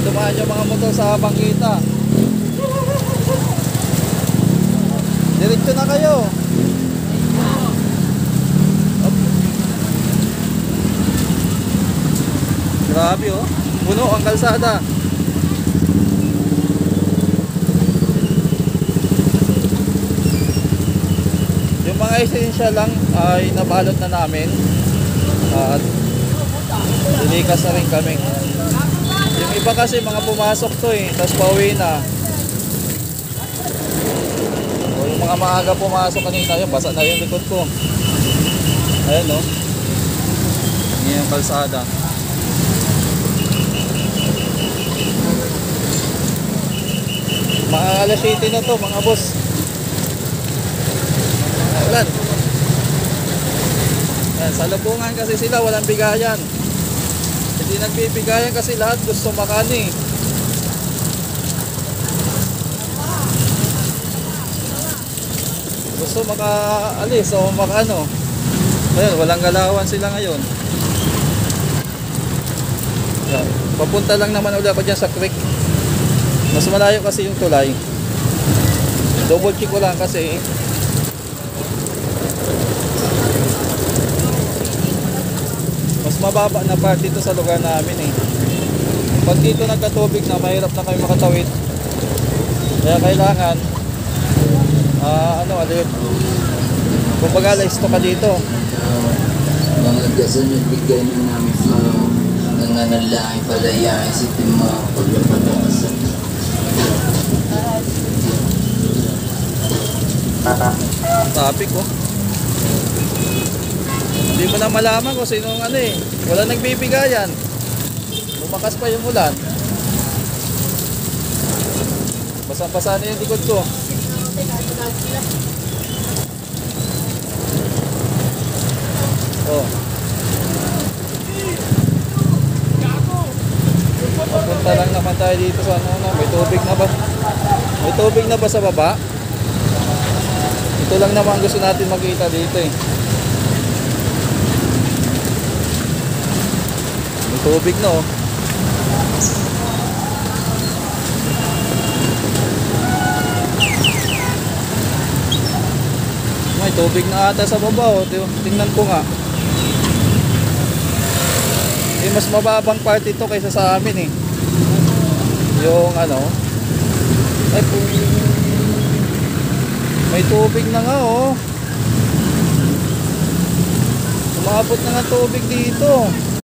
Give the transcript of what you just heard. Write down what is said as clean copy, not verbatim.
dumaan yung mga motor sa bangkita. Diretso na kayo. Grabe oh, puno ang kalsada. Yung mga essential lang ay nabalot na namin at dilikas na rin kami. Yung iba kasi mga pumasok to tapos pauwi na. O yung mga maaga pumasok kanina, yung basa na yung likod ko. Ayan oh, yan yung kalsada. Mga alas 7 na to mga boss. Ulan. Yan, sa Lubungan kasi sila walang bigayan. Hindi nagbibigayan kasi lahat gusto makani. Gusto makaalis o makano. Ayun, walang galawan sila ngayon. Yan, papunta lang naman ulit ako dyan sa creek. Mas malayo kasi yung tulay. Double check ko lang kasi mas mababa na part dito sa lugar namin Pag dito nagkatubig na, mahirap na kami makatawid. Kaya kailangan alin, kumbaga listo ka dito. Mga gasan yung bigay na namin flow. Nanganalangin palaya isipin mo pagpapatasan. Traffic oh. Hindi mo na malaman kung sino wala nagbibigayan. Lumakas pa yung ulan. Basang-basa na yung likod ko. Oh. Papunta lang naman tayo dito sa may tubig na ba? May tubig na ba sa baba? Ito lang naman gusto natin makita dito May tubig na oh. May tubig na ata sa baba oh. Tingnan ko nga. Mas mababang part ito kaysa sa amin yung may tubig na nga oh. Umabot na nga tubig dito.